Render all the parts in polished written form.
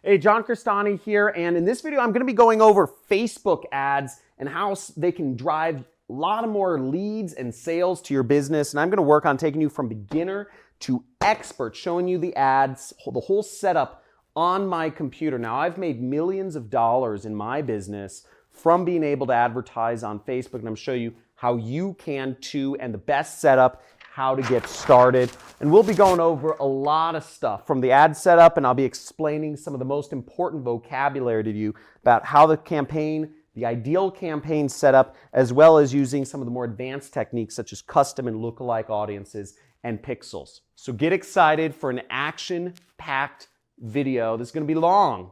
Hey, John Crestani here, and in this video I'm going to be going over Facebook ads and how they can drive a lot of more leads and sales to your business. And I'm going to work on taking you from beginner to expert, showing you the ads, the whole setup on my computer. Now, I've made millions of dollars in my business from being able to advertise on Facebook, and I'm going to show you how you can too, and the best setup, how to get started. And we'll be going over a lot of stuff from the ad setup, and I'll be explaining some of the most important vocabulary to you about how the campaign, the ideal campaign setup, as well as using some of the more advanced techniques such as custom and lookalike audiences and pixels. So get excited for an action-packed video. This is going to be long,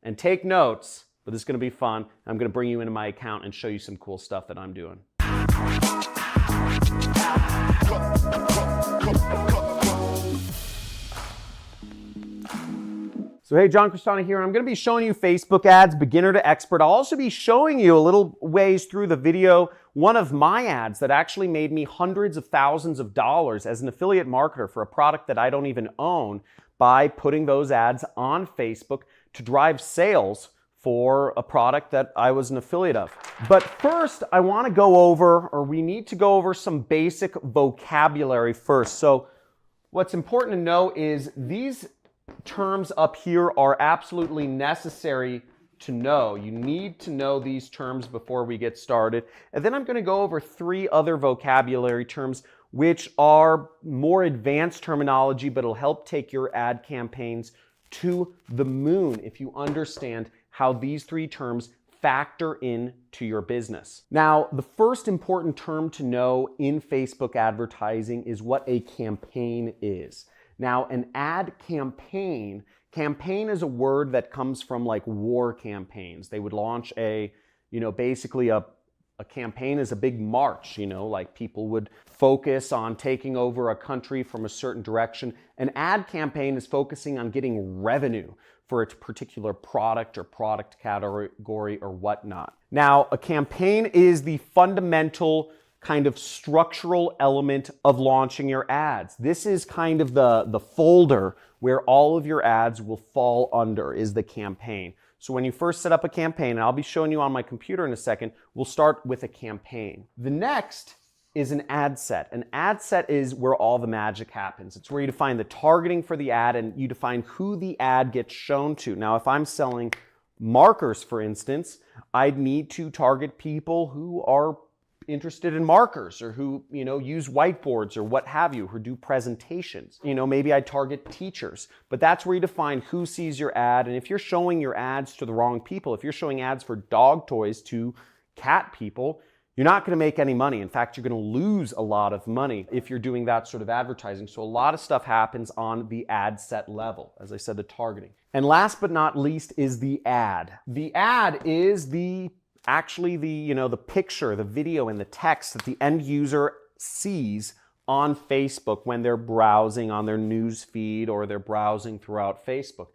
and take notes, but this is going to be fun. I'm going to bring you into my account and show you some cool stuff that I'm doing. So hey, John Crestani here. I'm going to be showing you Facebook ads, beginner to expert. I'll also be showing you a little ways through the video one of my ads that actually made me hundreds of thousands of dollars as an affiliate marketer for a product that I don't even own by putting those ads on Facebook to drive sales for a product that I was an affiliate of. But first, I want to go over, or we need to go over some basic vocabulary first. So what's important to know is these terms up here are absolutely necessary to know. You need to know these terms before we get started. And then I'm going to go over 3 other vocabulary terms which are more advanced terminology, but it'll help take your ad campaigns to the moon if you understand how these 3 terms factor into your business. Now, the first important term to know in Facebook advertising is what a campaign is. Now, an ad campaign is a word that comes from like war campaigns. They would launch basically a campaign is a big march, like people would focus on taking over a country from a certain direction. An ad campaign is focusing on getting revenue for a particular product or product category or whatnot. Now, a campaign is the fundamental kind of structural element of launching your ads. This is kind of the folder where all of your ads will fall under, is the campaign. So when you first set up a campaign, and I'll be showing you on my computer in a second, we'll start with a campaign. The next is an ad set. An ad set is where all the magic happens. It's where you define the targeting for the ad and you define who the ad gets shown to. Now, if I'm selling markers, for instance, I'd need to target people who are interested in markers or who, use whiteboards or what have you, who do presentations. Maybe I target teachers, but that's where you define who sees your ad. And if you're showing your ads to the wrong people, if you're showing ads for dog toys to cat people, you're not going to make any money. In fact, you're going to lose a lot of money if you're doing that sort of advertising. So a lot of stuff happens on the ad set level. As I said, the targeting. And last but not least is the ad. The ad is actually the picture, the video, and the text that the end user sees on Facebook when they're browsing on their news feed or they're browsing throughout Facebook.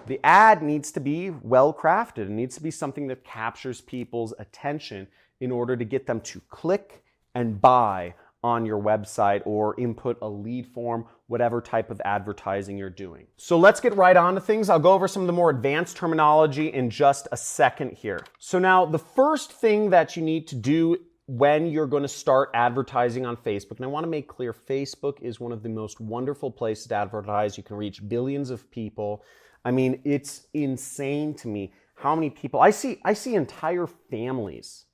The ad needs to be well crafted. It needs to be something that captures people's attention in order to get them to click and buy on your website or input a lead form, whatever type of advertising you're doing. So let's get right on to things. I'll go over some of the more advanced terminology in just a second here. So now the first thing that you need to do when you're going to start advertising on Facebook, and I want to make clear, Facebook is one of the most wonderful places to advertise. You can reach billions of people. I mean, it's insane to me how many people, I see entire families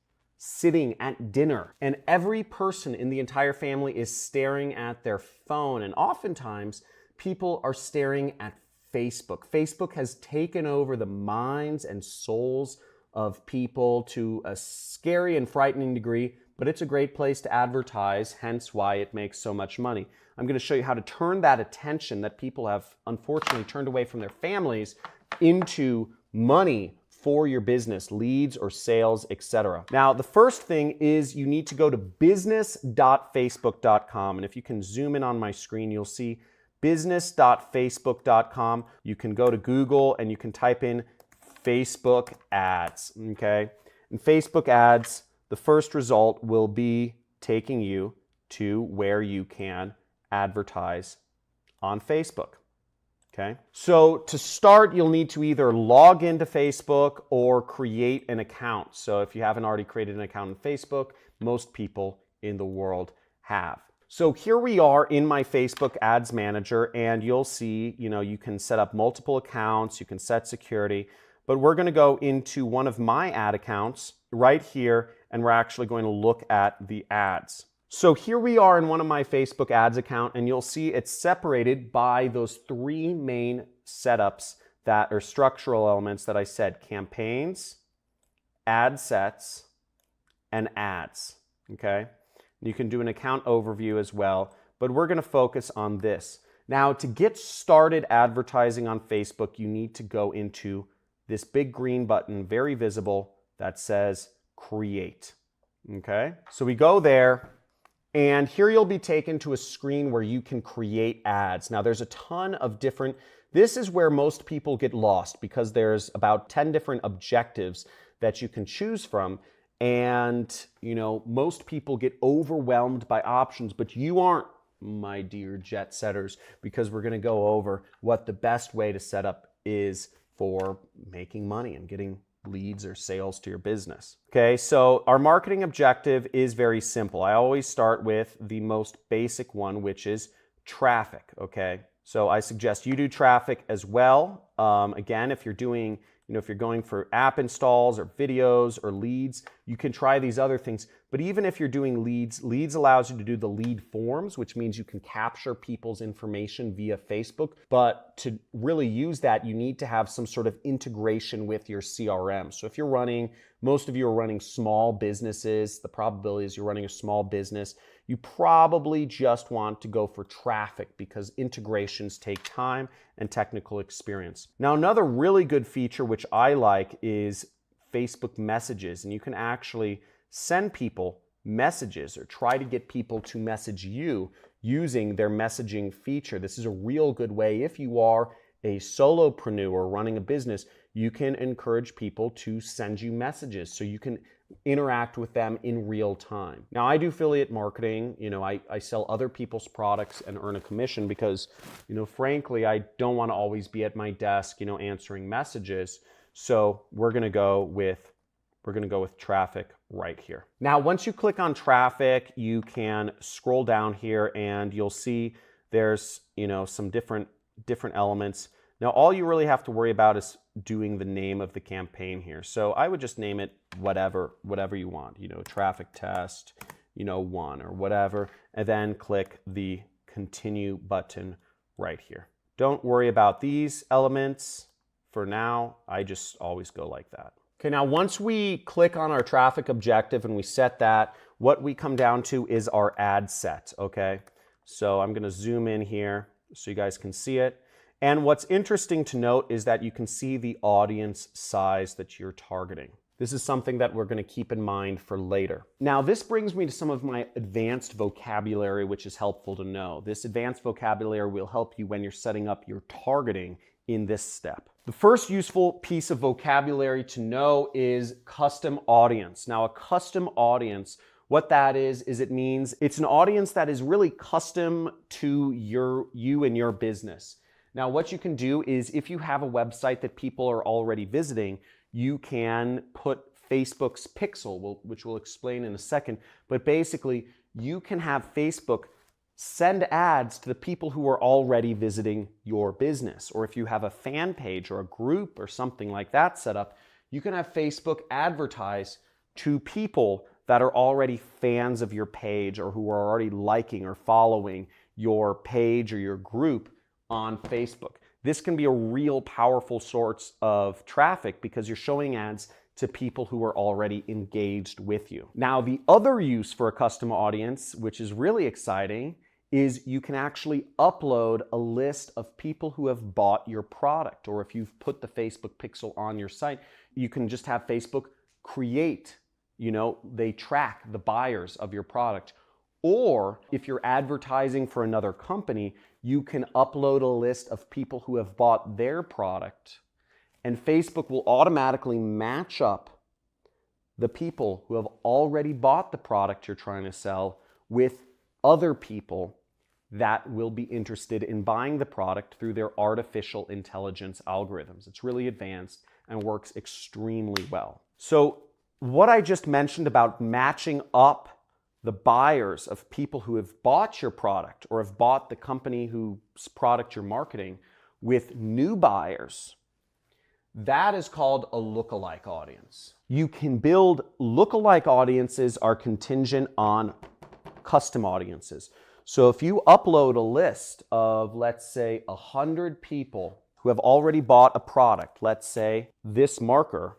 sitting at dinner, and every person in the entire family is staring at their phone, and oftentimes people are staring at Facebook. Facebook has taken over the minds and souls of people to a scary and frightening degree, but it's a great place to advertise, hence why it makes so much money. I'm going to show you how to turn that attention that people have unfortunately turned away from their families into money for your business, leads or sales, etc. Now, the first thing is you need to go to business.facebook.com. And if you can zoom in on my screen, you'll see business.facebook.com. You can go to Google and you can type in Facebook ads, okay? In Facebook ads, the first result will be taking you to where you can advertise on Facebook. Okay, so to start, you'll need to either log into Facebook or create an account. So if you haven't already created an account on Facebook, most people in the world have. So here we are in my Facebook Ads Manager, and you'll see, you can set up multiple accounts, you can set security, but we're going to go into one of my ad accounts right here, and we're actually going to look at the ads. So here we are in one of my Facebook ads account, and you'll see it's separated by those three main setups that are structural elements that I said: campaigns, ad sets, and ads. Okay, you can do an account overview as well, but we're going to focus on this. Now, to get started advertising on Facebook, you need to go into this big green button, very visible, that says create. Okay, so we go there. And here you'll be taken to a screen where you can create ads. Now there's a ton of different, this is where most people get lost because there's about 10 different objectives that you can choose from. And most people get overwhelmed by options, but you aren't, my dear jet setters, because we're gonna go over what the best way to set up is for making money and getting leads or sales to your business. Okay, so our marketing objective is very simple. I always start with the most basic one, which is traffic. Okay, so I suggest you do traffic as well. Again, if you're doing, if you're going for app installs or videos or leads, you can try these other things. But even if you're doing leads allows you to do the lead forms, which means you can capture people's information via Facebook. But to really use that, you need to have some sort of integration with your CRM. So if you're running, most of you are running small businesses, the probability is you're running a small business, you probably just want to go for traffic because integrations take time and technical experience. Now, another really good feature which I like is Facebook messages, and you can actually send people messages or try to get people to message you using their messaging feature. This is a real good way. If you are a solopreneur running a business, you can encourage people to send you messages so you can interact with them in real time. Now, I do affiliate marketing. I sell other people's products and earn a commission because, frankly, I don't want to always be at my desk, answering messages. So we're going to go with traffic right here. Now, once you click on traffic, you can scroll down here and you'll see there's, some different elements. Now, all you really have to worry about is doing the name of the campaign here. So I would just name it whatever you want, traffic test, 1 or whatever, and then click the continue button right here. Don't worry about these elements for now. I just always go like that. Okay, now once we click on our traffic objective and we set that, what we come down to is our ad set, okay? So I'm gonna zoom in here so you guys can see it. And what's interesting to note is that you can see the audience size that you're targeting. This is something that we're going to keep in mind for later. Now, this brings me to some of my advanced vocabulary, which is helpful to know. This advanced vocabulary will help you when you're setting up your targeting in this step. The first useful piece of vocabulary to know is custom audience. Now, a custom audience, what that is it means it's an audience that is really custom to you and your business. Now, what you can do is if you have a website that people are already visiting, you can put Facebook's pixel, which we'll explain in a second, but basically you can have Facebook send ads to the people who are already visiting your business. Or if you have a fan page or a group or something like that set up, you can have Facebook advertise to people that are already fans of your page or who are already liking or following your page or your group on Facebook. This can be a real powerful source of traffic because you're showing ads to people who are already engaged with you. Now, the other use for a custom audience, which is really exciting, is you can actually upload a list of people who have bought your product. Or if you've put the Facebook pixel on your site, you can just have Facebook create, they track the buyers of your product. Or if you're advertising for another company, you can upload a list of people who have bought their product, and Facebook will automatically match up the people who have already bought the product you're trying to sell with other people that will be interested in buying the product through their artificial intelligence algorithms. It's really advanced and works extremely well. So what I just mentioned about matching up the buyers of people who have bought your product or have bought the company whose product you're marketing with new buyers, that is called a lookalike audience. You can build lookalike audiences are contingent on custom audiences. So if you upload a list of, let's say, 100 people who have already bought a product, let's say this marker,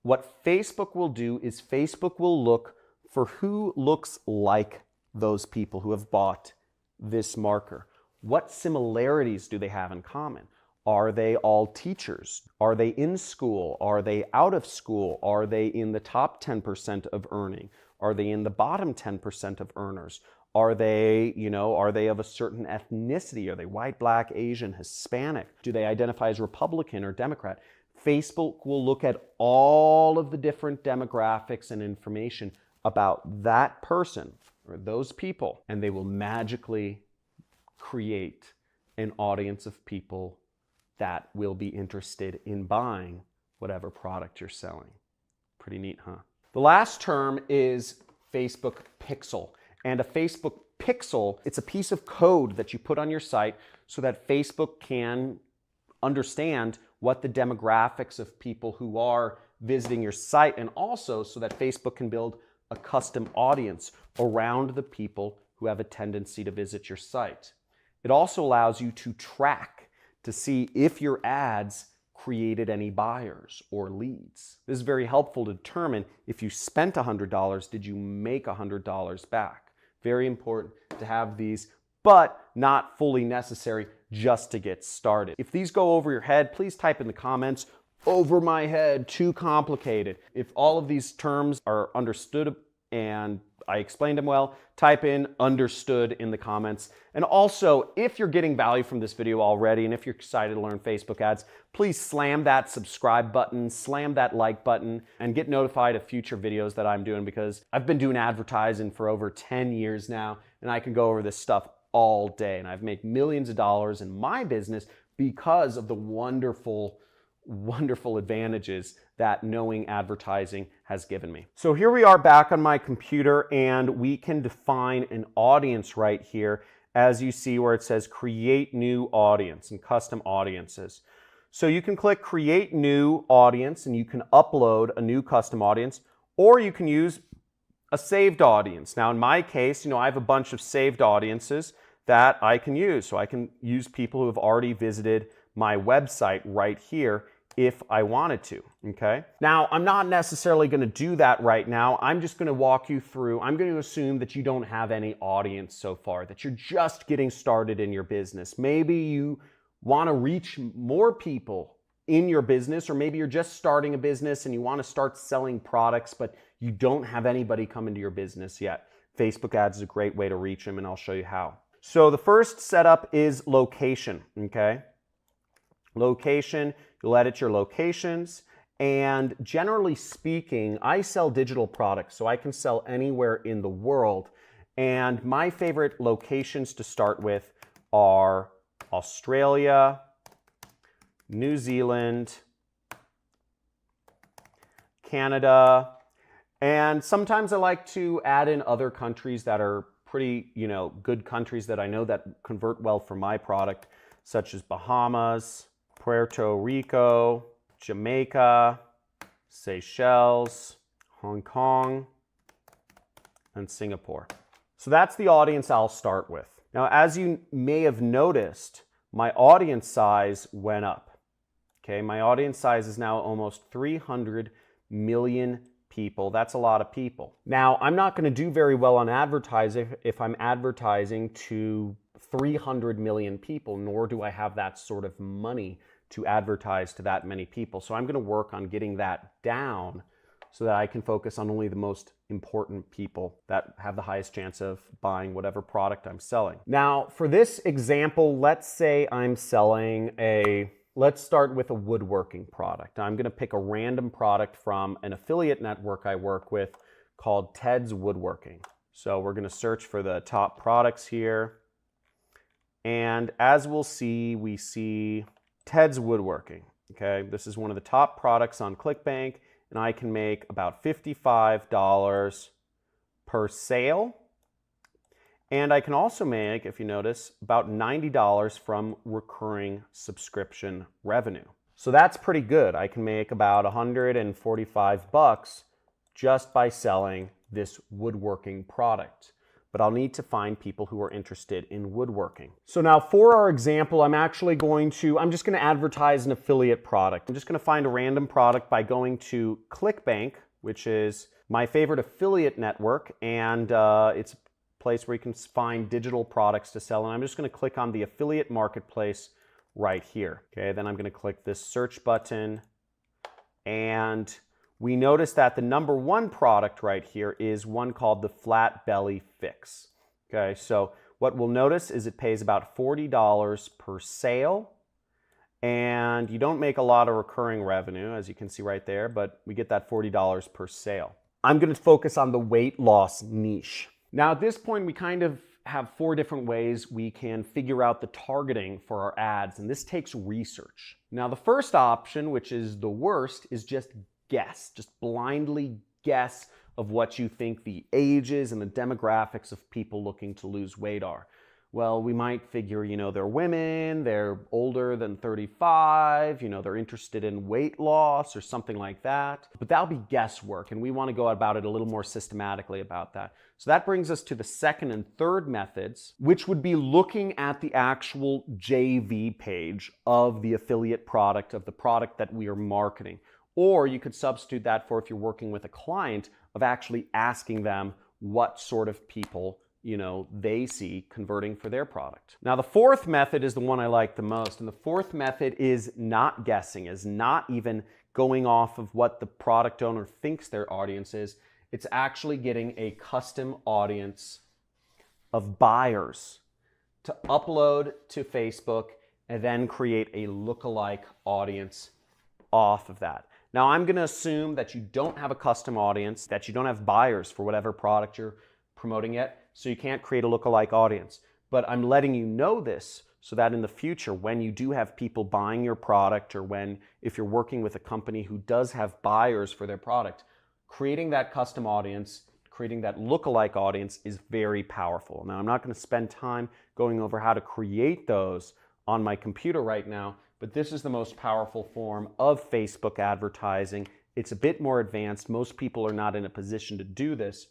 what Facebook will do is Facebook will look for who looks like those people who have bought this marker. What similarities do they have in common? Are they all teachers? Are they in school? Are they out of school? Are they in the top 10% of earning? Are they in the bottom 10% of earners? Are they, are they of a certain ethnicity? Are they white, black, Asian, Hispanic? Do they identify as Republican or Democrat? Facebook will look at all of the different demographics and information about that person or those people, and they will magically create an audience of people that will be interested in buying whatever product you're selling. Pretty neat, huh? The last term is Facebook Pixel. And a Facebook Pixel, it's a piece of code that you put on your site so that Facebook can understand what the demographics of people who are visiting your site, and also so that Facebook can build a custom audience around the people who have a tendency to visit your site. It also allows you to track to see if your ads created any buyers or leads. This is very helpful to determine if you spent $100, did you make $100 back? Very important to have these, but not fully necessary just to get started. If these go over your head, please type in the comments, over my head, too complicated. If all of these terms are understood and I explained them well, type in understood in the comments. And also, if you're getting value from this video already, and if you're excited to learn Facebook ads, please slam that subscribe button, slam that like button, and get notified of future videos that I'm doing, because I've been doing advertising for over 10 years now, and I can go over this stuff all day. And I've made millions of dollars in my business because of the wonderful advantages that knowing advertising has given me. So here we are back on my computer, and we can define an audience right here, as you see where it says create new audience and custom audiences. So you can click create new audience and you can upload a new custom audience, or you can use a saved audience. Now in my case, I have a bunch of saved audiences that I can use. So I can use people who have already visited my website right here if I wanted to, okay? Now, I'm not necessarily gonna do that right now. I'm just gonna walk you through. I'm gonna assume that you don't have any audience so far, that you're just getting started in your business. Maybe you wanna reach more people in your business, or maybe you're just starting a business and you wanna start selling products, but you don't have anybody come into your business yet. Facebook ads is a great way to reach them, and I'll show you how. So the first setup is location, okay? Location, you'll edit your locations, and generally speaking, I sell digital products, so I can sell anywhere in the world, and my favorite locations to start with are Australia, New Zealand, Canada, and sometimes I like to add in other countries that are pretty, good countries that I know that convert well for my product, such as Bahamas, Puerto Rico, Jamaica, Seychelles, Hong Kong, and Singapore. So that's the audience I'll start with. Now, as you may have noticed, my audience size went up. Okay, my audience size is now almost 300 million people. That's a lot of people. Now, I'm not going to do very well on advertising if I'm advertising to 300 million people, nor do I have that sort of money to advertise to that many people. So I'm going to work on getting that down so that I can focus on only the most important people that have the highest chance of buying whatever product I'm selling. Now, for this example, let's say I'm selling let's start with a woodworking product. I'm going to pick a random product from an affiliate network I work with called Ted's Woodworking. So we're going to search for the top products here. And as we'll see, we see Ted's Woodworking. Okay, this is one of the top products on ClickBank, and I can make about $55 per sale. And I can also make, if you notice, about $90 from recurring subscription revenue. So that's pretty good. I can make about 145 bucks just by selling this woodworking product. But I'll need to find people who are interested in woodworking. So now for our example, I'm just going to advertise an affiliate product. I'm just going to find a random product by going to ClickBank, which is my favorite affiliate network, and it's a place where you can find digital products to sell. And I'm just going to click on the affiliate marketplace right here. Okay, then I'm going to click this search button, and we notice that the #1 product right here is one called the Flat Belly Fix. Okay, so what we'll notice is it pays about $40 per sale, and you don't make a lot of recurring revenue, as you can see right there, but we get that $40 per sale. I'm going to focus on the weight loss niche. Now at this point, we kind of have 4 different ways we can figure out the targeting for our ads, and this takes research. Now the first option, which is the worst, is just blindly guess of what you think the ages and the demographics of people looking to lose weight are. Well, we might figure, they're women, they're older than 35, they're interested in weight loss or something like that. But that'll be guesswork, and we want to go about it a little more systematically about that. So that brings us to the second and third methods, which would be looking at the actual JV page of the affiliate product, of the product that we are marketing. Or you could substitute that for, if you're working with a client, of actually asking them what sort of people they see converting for their product. Now the fourth method is the one I like the most, and the fourth method is not guessing, is not even going off of what the product owner thinks their audience is. It's actually getting a custom audience of buyers to upload to Facebook and then create a lookalike audience off of that. Now I'm going to assume that you don't have a custom audience, that you don't have buyers for whatever product you're promoting yet, so you can't create a lookalike audience. But I'm letting you know this so that in the future, when you do have people buying your product, or if you're working with a company who does have buyers for their product, creating that custom audience, creating that lookalike audience is very powerful. Now I'm not going to spend time going over how to create those on my computer right now, but this is the most powerful form of Facebook advertising. It's a bit more advanced. Most people are not in a position to do this,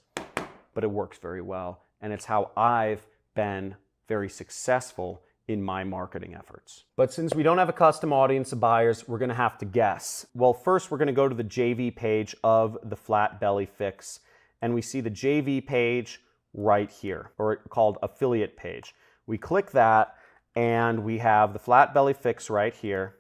but it works very well. And it's how I've been very successful in my marketing efforts. But since we don't have a custom audience of buyers, we're going to have to guess. Well, first we're going to go to the JV page of the Flat Belly Fix, and we see the JV page right here, or called affiliate page. We click that, and we have the Flat Belly Fix right here.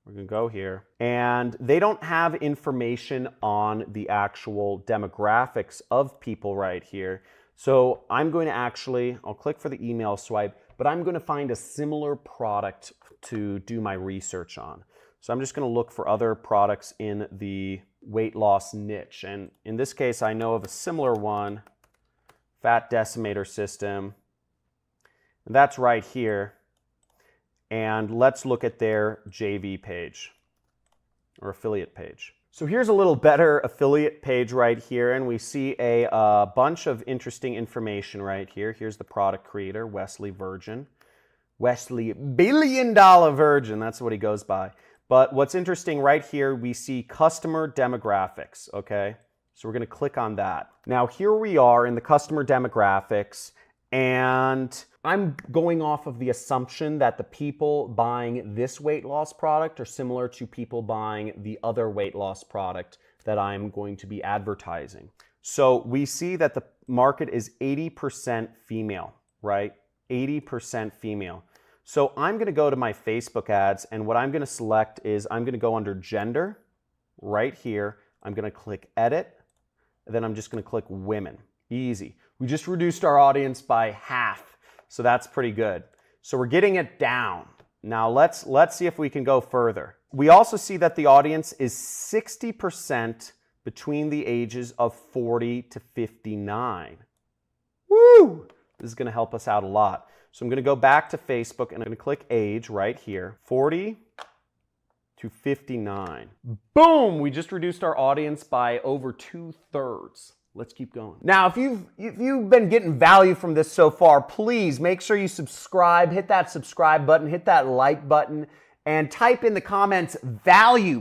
We're going to go here, and they don't have information on the actual demographics of people right here. So I'm going to I'll click for the email swipe, but I'm going to find a similar product to do my research on. So I'm just going to look for other products in the weight loss niche. And in this case, I know of a similar one, Fat Decimator System. And that's right here. And let's look at their JV page or affiliate page. So here's a little better affiliate page right here, and we see a bunch of interesting information right here. Here's the product creator, Wesley Virgin. Wesley $1 billion Virgin, that's what he goes by. But what's interesting right here, we see customer demographics, okay? So we're gonna click on that. Now here we are in the customer demographics, and I'm going off of the assumption that the people buying this weight loss product are similar to people buying the other weight loss product that I'm going to be advertising. So we see that the market is 80% female, right? 80% female. So I'm going to go to my Facebook ads, and what I'm going to select is I'm going to go under gender right here. I'm going to click edit, and then I'm just going to click women. Easy. We just reduced our audience by half. So that's pretty good. So we're getting it down. Now let's see if we can go further. We also see that the audience is 60% between the ages of 40 to 59. Woo! This is going to help us out a lot. So I'm going to go back to Facebook and I'm going to click age right here, 40 to 59. Boom! We just reduced our audience by over 2/3. Let's keep going. Now, if you've been getting value from this so far, please make sure you subscribe, hit that subscribe button, hit that like button, and type in the comments value,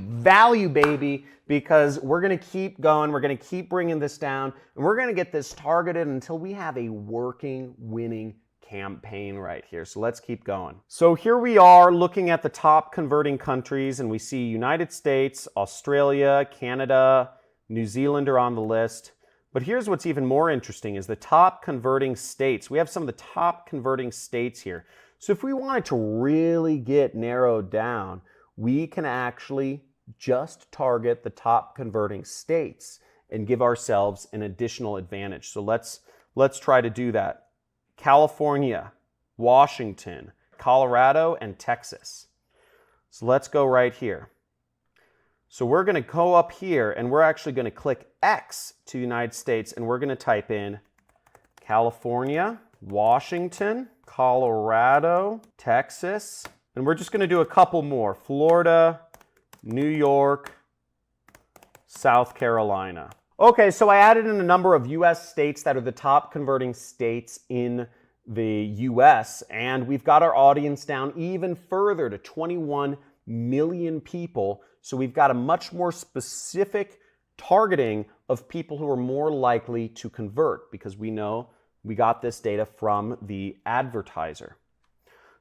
baby, because we're going to keep going. We're going to keep bringing this down, and we're going to get this targeted until we have a working, winning campaign right here. So let's keep going. So here we are looking at the top converting countries, and we see United States, Australia, Canada, New Zealand are on the list. But here's what's even more interesting is the top converting states. We have some of the top converting states here. So if we wanted to really get narrowed down, we can actually just target the top converting states and give ourselves an additional advantage. So let's try to do that. California, Washington, Colorado, and Texas. So let's go right here. So we're going to go up here and we're actually going to click X to United States and we're going to type in California, Washington, Colorado, Texas, and we're just going to do a couple more. Florida, New York, South Carolina. Okay, so I added in a number of US states that are the top converting states in the US, and we've got our audience down even further to 21 million people. So we've got a much more specific targeting of people who are more likely to convert because we know we got this data from the advertiser.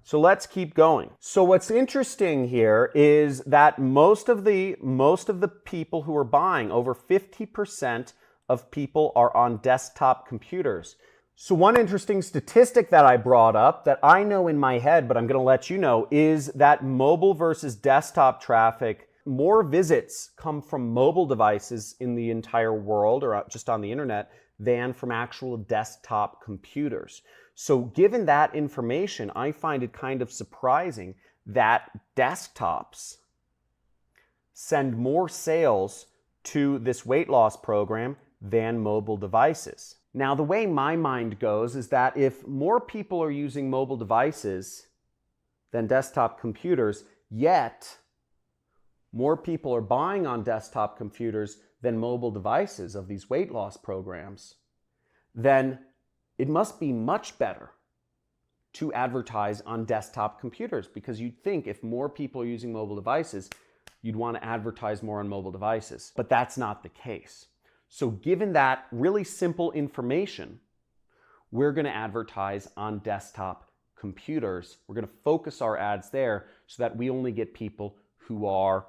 So let's keep going. So what's interesting here is that most of the people who are buying, over 50% of people are on desktop computers. So one interesting statistic that I brought up that I know in my head, but I'm going to let you know, is that mobile versus desktop traffic, more visits come from mobile devices in the entire world or just on the internet than from actual desktop computers. So given that information, I find it kind of surprising that desktops send more sales to this weight loss program than mobile devices. Now, the way my mind goes is that if more people are using mobile devices than desktop computers, yet more people are buying on desktop computers than mobile devices of these weight loss programs, then it must be much better to advertise on desktop computers, because you'd think if more people are using mobile devices, you'd want to advertise more on mobile devices. But that's not the case. So given that really simple information, we're going to advertise on desktop computers. We're going to focus our ads there so that we only get people who are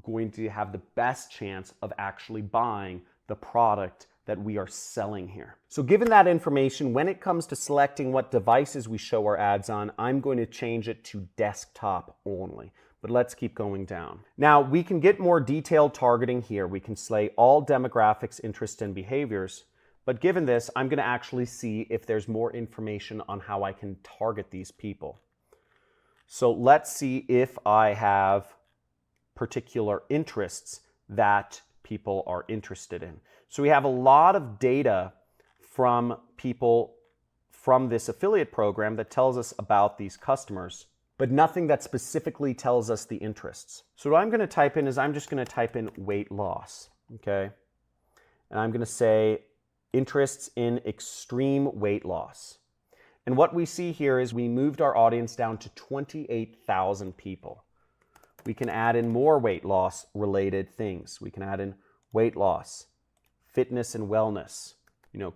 going to have the best chance of actually buying the product that we are selling here. So given that information, when it comes to selecting what devices we show our ads on, I'm going to change it to desktop only. But let's keep going down. Now, we can get more detailed targeting here. We can say all demographics, interests, and behaviors. But given this, I'm going to actually see if there's more information on how I can target these people. So let's see if I have particular interests that people are interested in. So we have a lot of data from people from this affiliate program that tells us about these customers, but nothing that specifically tells us the interests. So what I'm going to type in is I'm just going to type in weight loss, okay? And I'm going to say interests in extreme weight loss. And what we see here is we moved our audience down to 28,000 people. We can add in more weight loss related things. We can add in weight loss, fitness and wellness,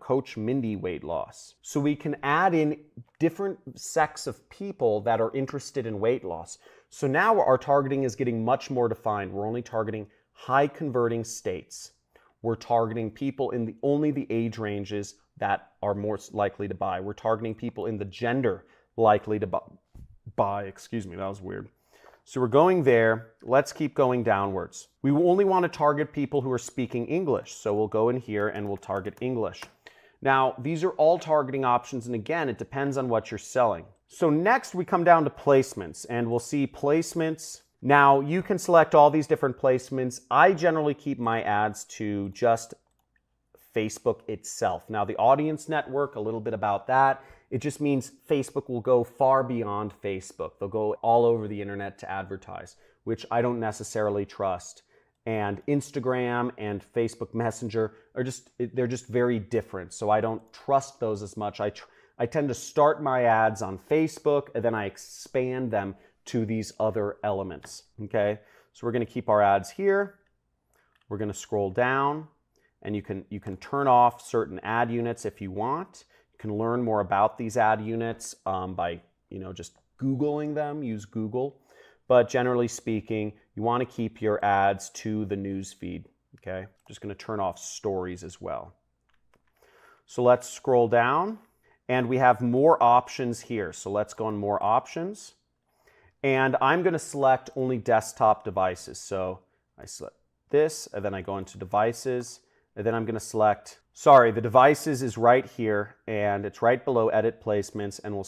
Coach Mindy weight loss. So we can add in different sects of people that are interested in weight loss. So now our targeting is getting much more defined. We're only targeting high converting states. We're targeting people in only the age ranges that are most likely to buy. We're targeting people in the gender likely to buy. Excuse me, that was weird. So we're going there. Let's keep going downwards. We only want to target people who are speaking English. So we'll go in here and we'll target English. Now, these are all targeting options. And again, it depends on what you're selling. So next we come down to placements and we'll see placements. Now you can select all these different placements. I generally keep my ads to just Facebook itself. Now, the audience network, a little bit about that. It just means Facebook will go far beyond Facebook. They'll go all over the internet to advertise, which I don't necessarily trust. And Instagram and Facebook Messenger are they're just very different. So I don't trust those as much. I tend to start my ads on Facebook and then I expand them to these other elements, okay? So we're gonna keep our ads here. We're gonna scroll down and you can turn off certain ad units if you want. You can learn more about these ad units by just Googling them, use Google. But generally speaking, you want to keep your ads to the news feed, okay? I'm just going to turn off stories as well. So let's scroll down and we have more options here. So let's go on more options. And I'm going to select only desktop devices. So I select this and then I go into devices and then I'm going to select, the devices is right here and it's right below edit placements and we'll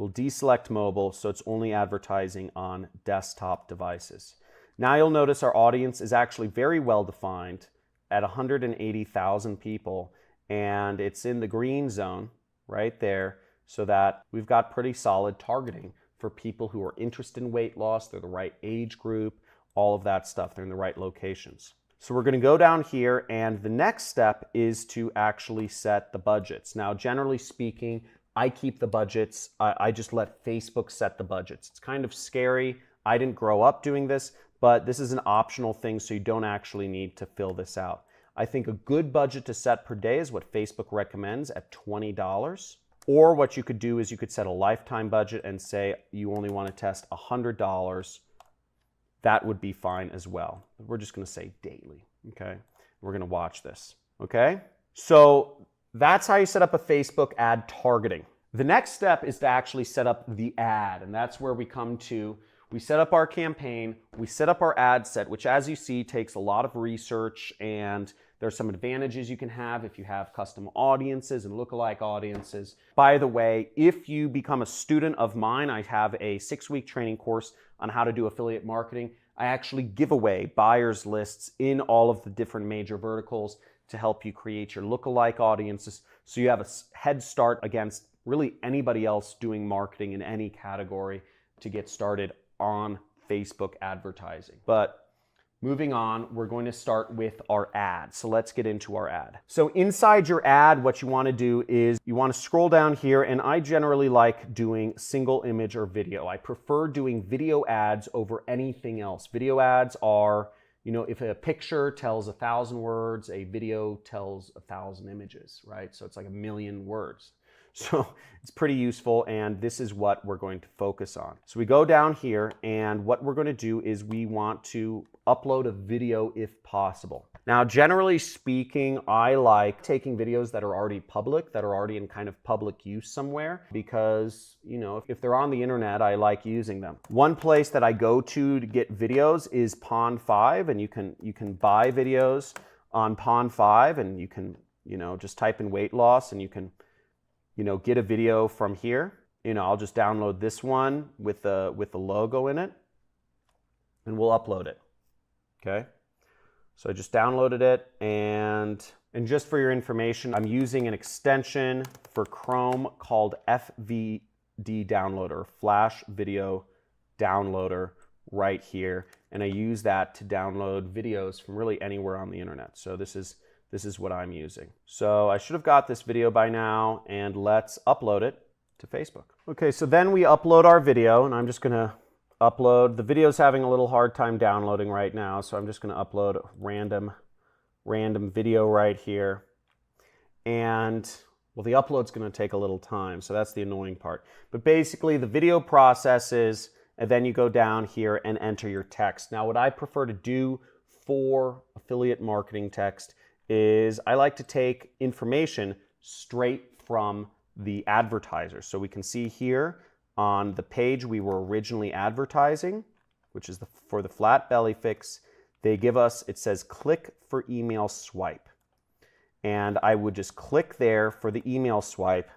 deselect mobile, so it's only advertising on desktop devices. Now you'll notice our audience is actually very well defined at 180,000 people, and it's in the green zone right there, so that we've got pretty solid targeting for people who are interested in weight loss. They're the right age group, all of that stuff. They're in the right locations. So we're going to go down here, and the next step is to actually set the budgets. Now, generally speaking, I keep the budgets. I just let Facebook set the budgets. It's kind of scary. I didn't grow up doing this, but this is an optional thing, so you don't actually need to fill this out. I think a good budget to set per day is what Facebook recommends at $20. Or what you could do is you could set a lifetime budget and say you only want to test $100. That would be fine as well. We're just going to say daily, okay? We're going to watch this, okay? So that's how you set up a Facebook ad targeting. The next step is to actually set up the ad, and that's where we come to, we set up our campaign, we set up our ad set, which as you see takes a lot of research, and there's some advantages you can have if you have custom audiences and lookalike audiences. By the way, if you become a student of mine, I have a 6-week training course on how to do affiliate marketing. I actually give away buyers lists in all of the different major verticals to help you create your lookalike audiences, so you have a head start against really anybody else doing marketing in any category to get started on Facebook advertising. But moving on, we're going to start with our ad. So let's get into our ad. So inside your ad, what you want to do is you want to scroll down here, and I generally like doing single image or video. I prefer doing video ads over anything else. Video ads are, if a picture tells 1,000 words, a video tells 1,000 images, right? So it's like 1,000,000 words. So it's pretty useful, and this is what we're going to focus on. So we go down here, and what we're going to do is we want to upload a video if possible. Now, generally speaking, I like taking videos that are already public, that are already in kind of public use somewhere, because, if they're on the internet, I like using them. One place that I go to get videos is Pond 5, and you can buy videos on Pond 5, and you can, just type in weight loss, and you can get a video from here. I'll just download this one with the logo in it, and we'll upload it, okay? So I just downloaded it, and just for your information, I'm using an extension for Chrome called FVD Downloader, Flash Video Downloader, right here, and I use that to download videos from really anywhere on the internet. So this is what I'm using. So I should have got this video by now, and let's upload it to Facebook. Okay, so then we upload our video, and I'm just gonna upload. The video's having a little hard time downloading right now, so I'm just gonna upload a random video right here. And, well, the upload's gonna take a little time, so that's the annoying part. But basically, the video processes, and then you go down here and enter your text. Now, what I prefer to do for affiliate marketing text is I like to take information straight from the advertiser. So we can see here on the page we were originally advertising, which is for the flat belly fix, they give us, it says click for email swipe. And I would just click there for the email swipe,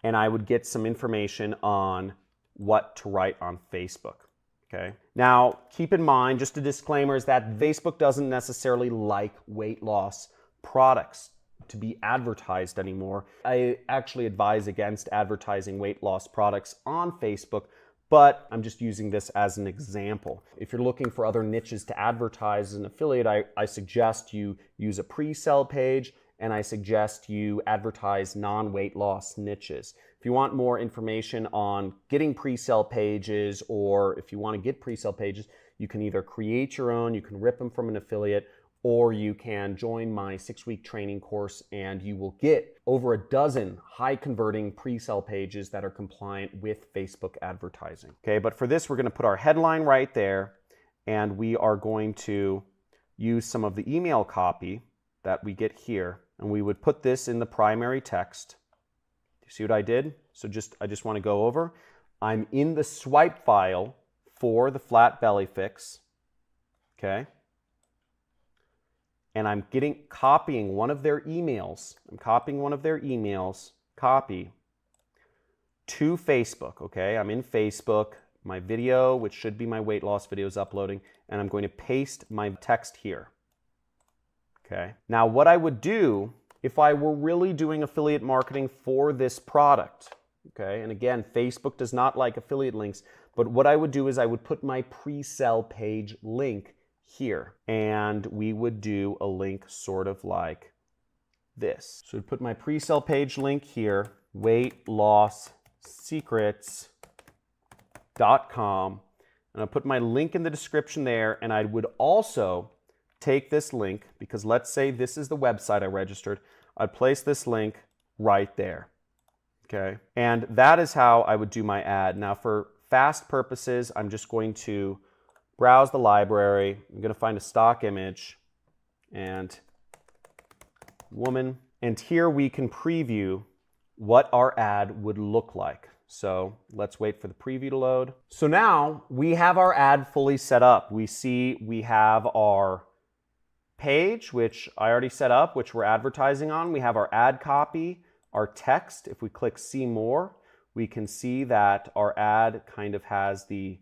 and I would get some information on what to write on Facebook. Okay. Now, keep in mind, just a disclaimer, is that Facebook doesn't necessarily like weight loss products. to be advertised anymore. I actually advise against advertising weight loss products on Facebook, but I'm just using this as an example. If you're looking for other niches to advertise as an affiliate, I suggest you use a pre-sell page, and I suggest you advertise non-weight loss niches. If you want more information on getting pre-sell pages, or if you want to get pre-sell pages, you can either create your own, you can rip them from an affiliate, or you can join my 6-week training course and you will get over a dozen high converting pre-sell pages that are compliant with Facebook advertising. Okay, but for this, we're going to put our headline right there, and we are going to use some of the email copy that we get here, and we would put this in the primary text. You see what I did? So I just want to go over. I'm in the swipe file for the flat belly fix. Okay. And I'm copying one of their emails. I'm copying one of their emails, copy, to Facebook, okay? I'm in Facebook, my video, which should be my weight loss video, is uploading, and I'm going to paste my text here, okay? Now, what I would do if I were really doing affiliate marketing for this product, okay? And again, Facebook does not like affiliate links, but what I would do is I would put my pre-sell page link here, and we would do a link sort of like this. So I'd put my pre-sell page link here, weightlossecrets.com, and I'll put my link in the description there, and I would also take this link, because let's say this is the website I registered, I'd place this link right there, okay? And that is how I would do my ad. Now for fast purposes, I'm just going to browse the library. I'm going to find a stock image and woman. And here we can preview what our ad would look like. So let's wait for the preview to load. So now we have our ad fully set up. We see we have our page, which I already set up, which we're advertising on. We have our ad copy, our text. If we click see more, we can see that our ad kind of has the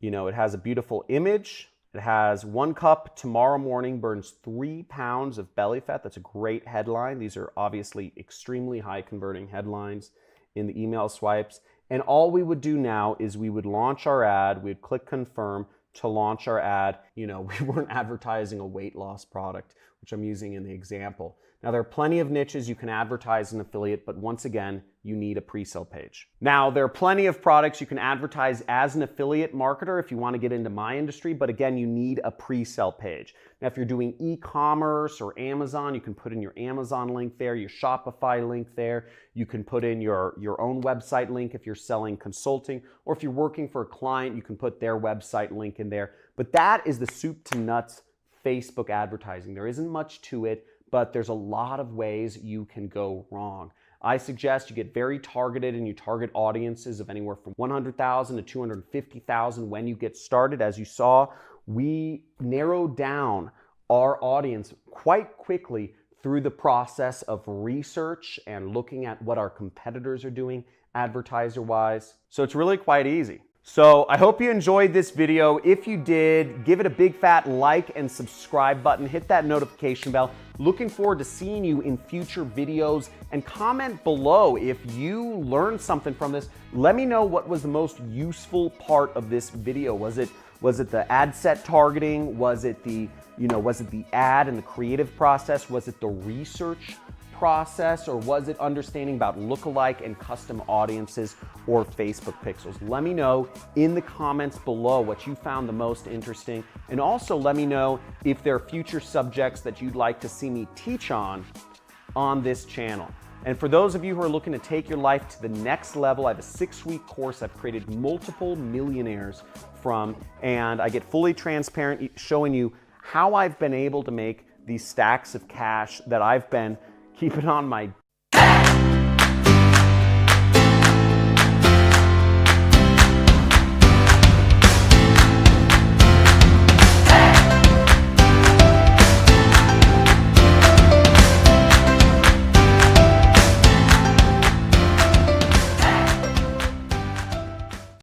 it has a beautiful image. It has 1 cup tomorrow morning burns 3 pounds of belly fat. That's a great headline. These are obviously extremely high converting headlines in the email swipes. And all we would do now is we would launch our ad. We'd click confirm to launch our ad. We weren't advertising a weight loss product, which I'm using in the example. Now, there are plenty of niches you can advertise an affiliate, but once again, you need a pre-sale page. Now, there are plenty of products you can advertise as an affiliate marketer if you want to get into my industry, but again, you need a pre-sale page. Now, if you're doing e-commerce or Amazon, you can put in your Amazon link there, your Shopify link there. You can put in your own website link if you're selling consulting, or if you're working for a client, you can put their website link in there. But that is the soup to nuts Facebook advertising. There isn't much to it, but there's a lot of ways you can go wrong. I suggest you get very targeted and you target audiences of anywhere from 100,000 to 250,000 when you get started. As you saw, we narrowed down our audience quite quickly through the process of research and looking at what our competitors are doing advertiser-wise. So it's really quite easy. So I hope you enjoyed this video. If you did, give it a big fat like and subscribe button. Hit that notification bell. Looking forward to seeing you in future videos, and comment below if you learned something from this. Let me know what was the most useful part of this video. Was it the ad set targeting? Was it the ad and the creative process? Was it the research process, or was it understanding about lookalike and custom audiences or Facebook pixels? Let me know in the comments below what you found the most interesting, and also let me know if there are future subjects that you'd like to see me teach on this channel. And for those of you who are looking to take your life to the next level, I have a 6-week course I've created multiple millionaires from, and I get fully transparent showing you how I've been able to make these stacks of cash that I've been keeping on my